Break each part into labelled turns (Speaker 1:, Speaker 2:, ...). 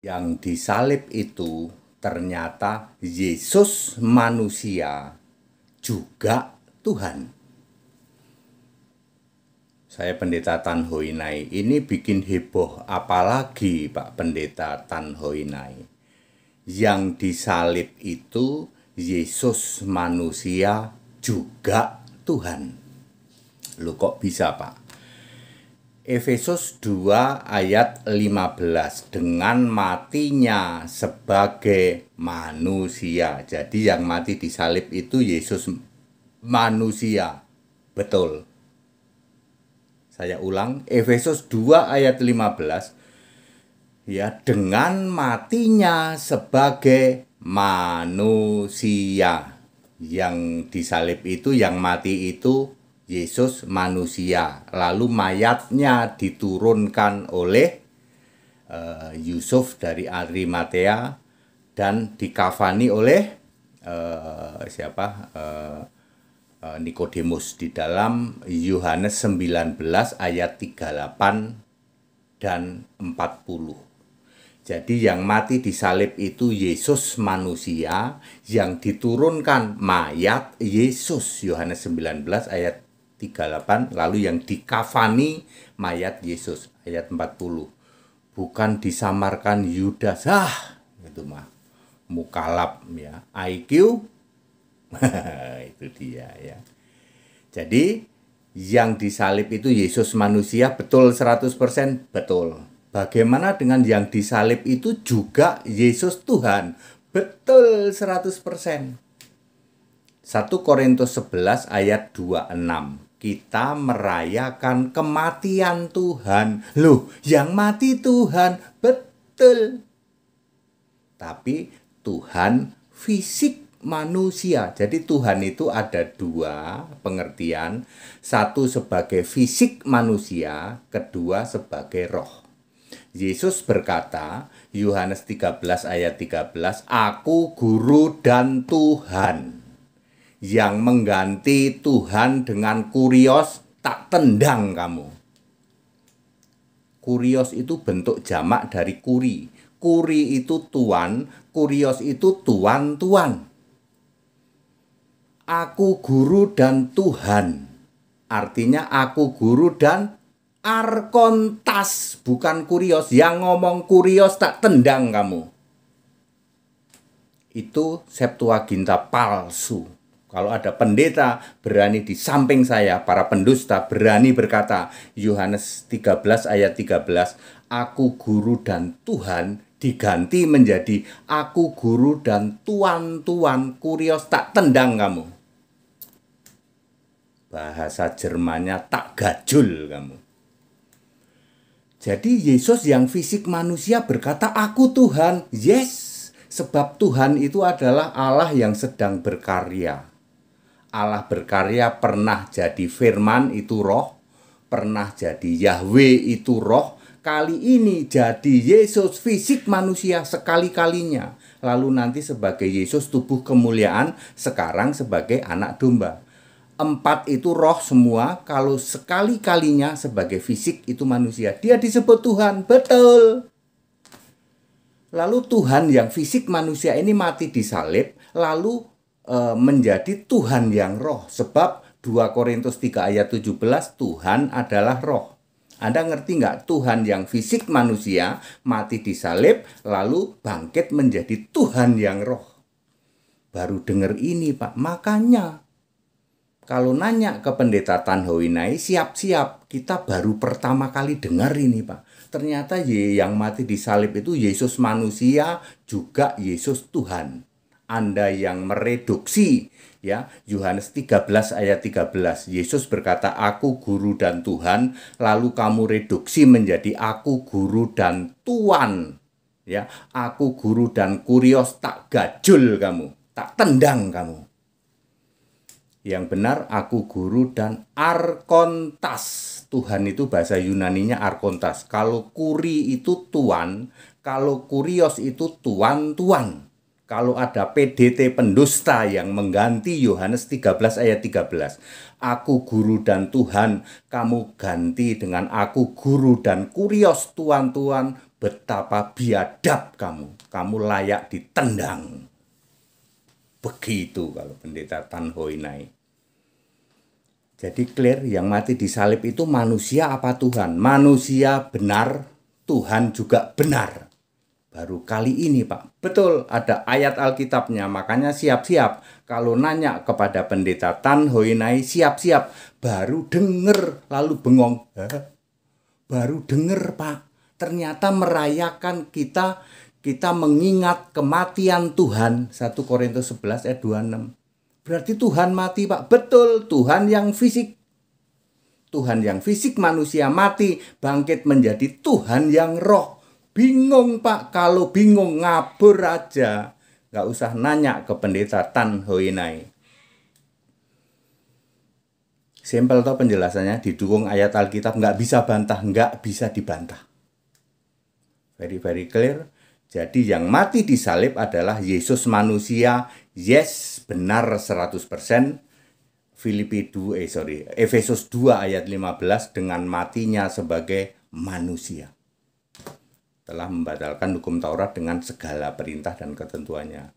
Speaker 1: Yang disalib itu ternyata Yesus manusia juga Tuhan. Saya Pendeta Tan Hoinai, ini bikin heboh apalagi Pak Pendeta Tan Hoinai. Yang disalib itu Yesus manusia juga Tuhan. Loh kok bisa Pak? Efesus 2 ayat 15, dengan matinya sebagai manusia. Jadi yang mati di salib itu Yesus manusia. Betul. Saya ulang, Efesus 2 ayat 15. Ya, dengan matinya sebagai manusia. Yang disalib itu, yang mati itu Yesus manusia, lalu mayatnya diturunkan oleh Yusuf dari Arimatea dan dikafani oleh Nikodemus di dalam Yohanes 19 ayat 38 dan 40. Jadi yang mati di salib itu Yesus manusia, yang diturunkan mayat Yesus, Yohanes 19 ayat 38, lalu yang dikafani mayat Yesus, ayat 40. Bukan disamarkan Yudas, itu mah mukalab ya, IQ, itu dia ya. Jadi yang disalib itu Yesus manusia, betul 100%, betul. Bagaimana dengan yang disalib itu juga Yesus Tuhan? Betul 100%. 1 Korintus 11 ayat 26. Kita merayakan kematian Tuhan. Loh, yang mati Tuhan, betul. Tapi Tuhan fisik manusia. Jadi Tuhan itu ada dua pengertian. Satu sebagai fisik manusia, kedua sebagai roh. Yesus berkata, Yohanes 13 ayat 13, Aku guru dan Tuhan. Yang mengganti Tuhan dengan kurios, tak tendang kamu. Kurios itu bentuk jamak dari kuri. Kuri itu tuan, kurios itu tuan-tuan. Aku guru dan Tuhan. Artinya aku guru dan arkontas, bukan kurios. Yang ngomong kurios tak tendang kamu. Itu Septuaginta palsu. Kalau ada pendeta berani di samping saya, para pendusta berani berkata, Yohanes 13 ayat 13, Aku guru dan Tuhan, diganti menjadi aku guru dan tuan-tuan, kurios tak tendang kamu. Bahasa Jermannya tak gajul kamu. Jadi Yesus yang fisik manusia berkata, Aku Tuhan. Yes, sebab Tuhan itu adalah Allah yang sedang berkarya. Allah berkarya pernah jadi firman itu roh, pernah jadi Yahweh itu roh, kali ini jadi Yesus fisik manusia sekali-kalinya. Lalu nanti sebagai Yesus tubuh kemuliaan, sekarang sebagai anak domba. 4 itu roh semua, kalau sekali-kalinya sebagai fisik itu manusia. Dia disebut Tuhan, betul. Lalu Tuhan yang fisik manusia ini mati di salib, lalu menjadi Tuhan yang roh. Sebab 2 Korintus 3 ayat 17, Tuhan adalah roh. Anda ngerti nggak? Tuhan yang fisik manusia mati di salib, lalu bangkit menjadi Tuhan yang roh. Baru dengar ini Pak. Makanya kalau nanya ke Pendeta Tan Hoinai, siap-siap, kita baru pertama kali dengar ini Pak. Ternyata yang mati di salib itu Yesus manusia juga Yesus Tuhan. Anda yang mereduksi ya, Yohanes 13 ayat 13, Yesus berkata aku guru dan Tuhan, lalu kamu reduksi menjadi aku guru dan tuan ya, aku guru dan kurios, tak gajul kamu, tak tendang kamu. Yang benar aku guru dan arkontas. Tuhan itu bahasa Yunaninya arkontas. Kalau kuri itu tuan, kalau kurios itu tuan-tuan. Kalau ada PDT pendusta yang mengganti Yohanes 13 ayat 13. Aku guru dan Tuhan, kamu ganti dengan aku guru dan kurios Tuhan, betapa biadab kamu. Kamu layak ditendang. Begitu kalau pendeta Tan Hoi Nai. Jadi clear, yang mati di salib itu manusia apa Tuhan? Manusia benar, Tuhan juga benar. Baru kali ini Pak, betul ada ayat Alkitabnya, makanya siap-siap. Kalau nanya kepada pendeta Tan Hoi Nai, siap-siap. Baru denger, lalu bengong. Baru denger Pak, ternyata merayakan kita mengingat kematian Tuhan. 1 Korintus 11 ayat 26. Berarti Tuhan mati Pak, betul, Tuhan yang fisik. Tuhan yang fisik manusia mati, bangkit menjadi Tuhan yang roh. Bingung Pak, kalau bingung ngabur aja. Gak usah nanya ke pendeta Tan Hoi Nai. Simpel toh penjelasannya, didukung ayat Alkitab, gak bisa bantah, gak bisa dibantah. Very very clear. Jadi yang mati di salib adalah Yesus manusia, yes, benar 100%. Efesus 2 ayat 15 dengan matinya sebagai manusia. Telah membatalkan hukum Taurat dengan segala perintah dan ketentuannya.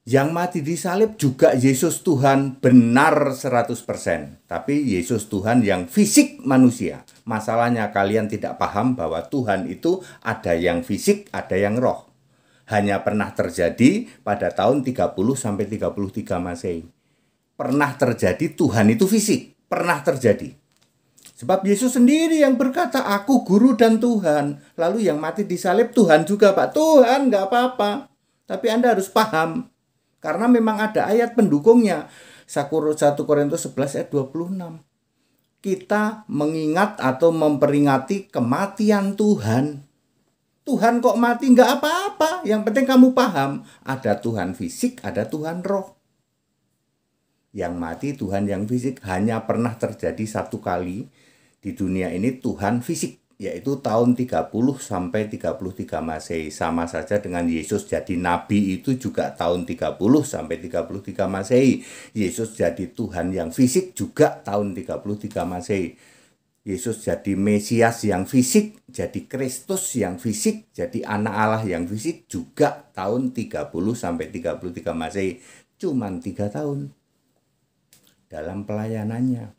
Speaker 1: Yang mati di salib juga Yesus Tuhan, benar 100%. Tapi Yesus Tuhan yang fisik manusia. Masalahnya kalian tidak paham bahwa Tuhan itu ada yang fisik, ada yang roh. Hanya pernah terjadi pada tahun 30 sampai 33 Masehi. Pernah terjadi Tuhan itu fisik, pernah terjadi. Sebab Yesus sendiri yang berkata, aku guru dan Tuhan. Lalu yang mati di salib Tuhan juga Pak. Tuhan gak apa-apa. Tapi Anda harus paham. Karena memang ada ayat pendukungnya. 1 Korintus 11 ayat 26. Kita mengingat atau memperingati kematian Tuhan. Tuhan kok mati gak apa-apa. Yang penting kamu paham. Ada Tuhan fisik, ada Tuhan roh. Yang mati Tuhan yang fisik hanya pernah terjadi satu kali di dunia ini, Tuhan fisik, yaitu tahun 30 sampai 33 Masehi. Sama saja dengan Yesus jadi nabi itu juga tahun 30 sampai 33 Masehi. Yesus jadi Tuhan yang fisik juga tahun 33 Masehi. Yesus jadi Mesias yang fisik, jadi Kristus yang fisik, jadi anak Allah yang fisik juga tahun 30 sampai 33 Masehi. Cuman 3 tahun. Dalam pelayanannya.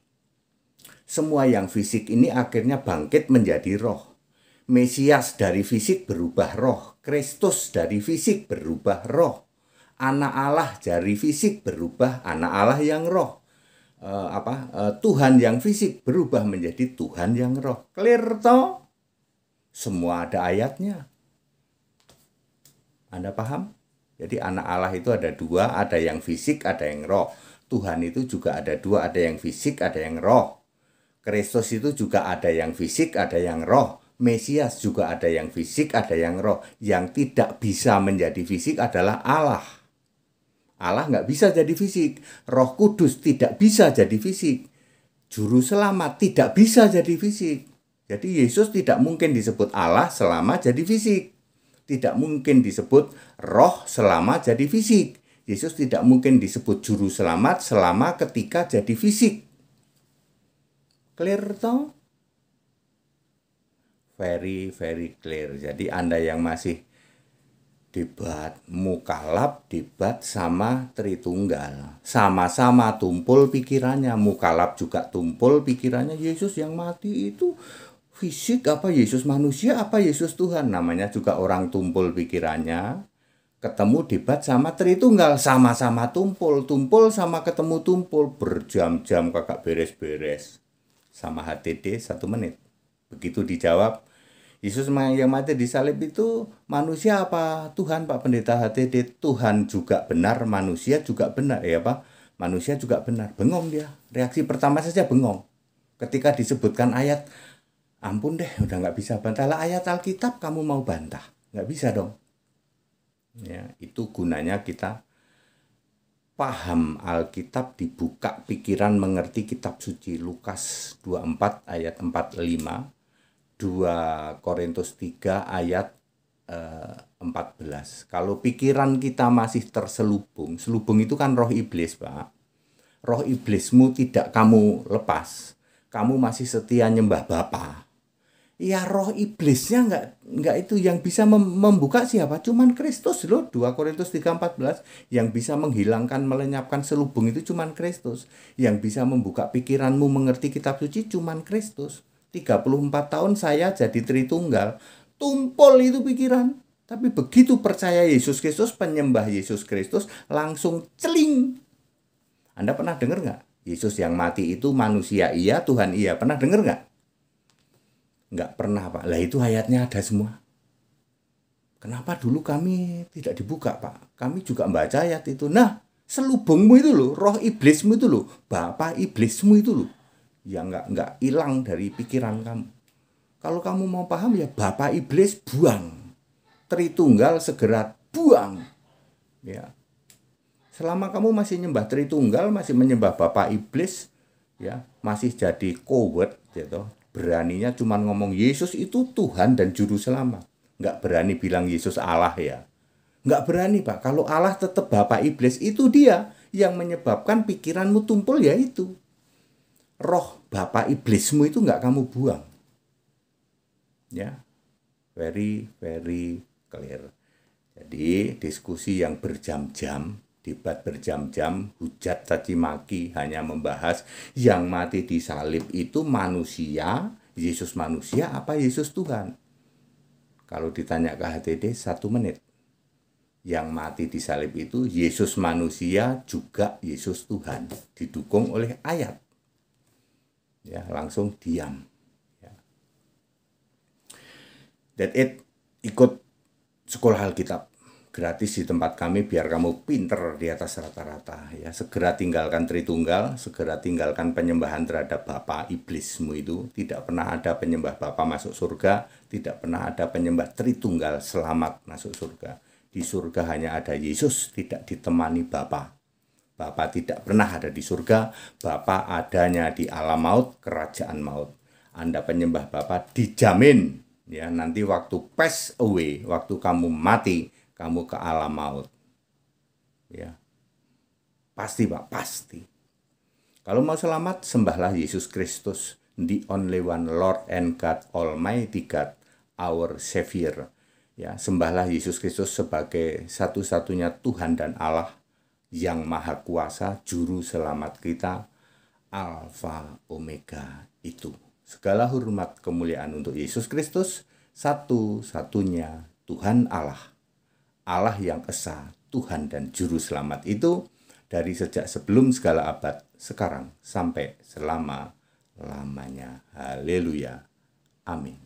Speaker 1: Semua yang fisik ini akhirnya bangkit menjadi roh. Mesias dari fisik berubah roh. Kristus dari fisik berubah roh. Anak Allah dari fisik berubah anak Allah yang roh. Tuhan yang fisik berubah menjadi Tuhan yang roh. Clear toh? Semua ada ayatnya. Anda paham? Jadi anak Allah itu ada dua, ada yang fisik, ada yang roh. Tuhan itu juga ada dua, ada yang fisik, ada yang roh. Kristus itu juga ada yang fisik, ada yang roh. Mesias juga ada yang fisik, ada yang roh. Yang tidak bisa menjadi fisik adalah Allah. Allah nggak bisa jadi fisik. Roh Kudus tidak bisa jadi fisik. Juru selamat tidak bisa jadi fisik. Jadi Yesus tidak mungkin disebut Allah selama jadi fisik. Tidak mungkin disebut roh selama jadi fisik. Yesus tidak mungkin disebut juru selamat selama ketika jadi fisik. Clear toh? Very very clear. Jadi Anda yang masih debat mukalab, debat sama Tritunggal. Sama-sama tumpul pikirannya. Mukalab juga tumpul pikirannya. Yesus yang mati itu fisik apa Yesus manusia apa Yesus Tuhan? Namanya juga orang tumpul pikirannya. Ketemu debat sama Tritunggal, sama-sama tumpul sama ketemu tumpul, berjam-jam kakak beres-beres. Sama HTD 1 menit. Begitu dijawab, Yesus yang mati di salib itu manusia apa Tuhan Pak Pendeta HTD? Tuhan juga benar, manusia juga benar. Ya Pak, manusia juga benar. Bengong dia, reaksi pertama saja bengong. Ketika disebutkan ayat, ampun deh udah gak bisa bantah lah, ayat Alkitab kamu mau bantah, gak bisa dong. Ya, itu gunanya kita paham Alkitab, dibuka pikiran, mengerti kitab suci. Lukas 24 ayat 45, 2 Korintus 3 ayat 4 14. Kalau pikiran kita masih terselubung, selubung itu kan roh iblis, Pak. Roh iblismu tidak kamu lepas. Kamu masih setia nyembah Bapa. Ya roh iblisnya enggak itu yang bisa membuka siapa? Cuman Kristus loh. 2 Korintus 3:14 yang bisa menghilangkan, melenyapkan selubung itu cuman Kristus. Yang bisa membuka pikiranmu mengerti kitab suci cuman Kristus. 34 tahun saya jadi Tritunggal, tumpul itu pikiran. Tapi begitu percaya Yesus Kristus, penyembah Yesus Kristus, langsung celing. Anda pernah dengar nggak? Yesus yang mati itu manusia iya, Tuhan iya. Pernah dengar nggak? Nggak pernah, Pak. Lah itu ayatnya ada semua. Kenapa dulu kami tidak dibuka, Pak? Kami juga membaca ayat itu. Nah, selubungmu itu loh, roh iblismu itu loh, bapak iblismu itu loh, yang nggak hilang dari pikiran kamu. Kalau kamu mau paham ya, bapak iblis buang. Tritunggal segera buang. Ya. Selama kamu masih nyembah Tritunggal, masih menyembah bapak iblis, ya, masih jadi coward gitu. Beraninya cuma ngomong Yesus itu Tuhan dan Juru Selamat. Nggak berani bilang Yesus Allah ya. Nggak berani, Pak. Kalau Allah tetap bapak iblis, itu dia yang menyebabkan pikiranmu tumpul, ya itu. Roh bapak iblismu itu nggak kamu buang. Ya, very, very clear. Jadi diskusi yang berjam-jam, debat berjam-jam, hujat caci maki hanya membahas yang mati di salib itu manusia, Yesus manusia apa Yesus Tuhan. Kalau ditanya ke HTD 1 menit. Yang mati di salib itu Yesus manusia juga Yesus Tuhan. Didukung oleh ayat. Ya, langsung diam. Ya. That it, ikut sekolah Alkitab gratis di tempat kami biar kamu pinter di atas rata-rata ya. Segera tinggalkan Tritunggal, segera tinggalkan penyembahan terhadap bapa iblismu itu. Tidak pernah ada penyembah bapa masuk surga, tidak pernah ada penyembah Tritunggal selamat masuk surga. Di surga hanya ada Yesus, tidak ditemani Bapa. Bapa tidak pernah ada di surga, Bapa adanya di alam maut, kerajaan maut. Anda penyembah Bapa dijamin ya, nanti waktu pass away, waktu kamu mati, kamu ke alam maut. Ya. Pasti, Pak, pasti. Kalau mau selamat, sembahlah Yesus Kristus, the only one Lord and God, Almighty God, our Savior. Ya, sembahlah Yesus Kristus sebagai satu-satunya Tuhan dan Allah yang Maha Kuasa, Juru Selamat kita, Alfa Omega itu. Segala hormat kemuliaan untuk Yesus Kristus, satu-satunya Tuhan Allah. Allah yang esa, Tuhan dan Juru Selamat itu dari sejak sebelum segala abad, sekarang sampai selama-lamanya. Haleluya. Amin.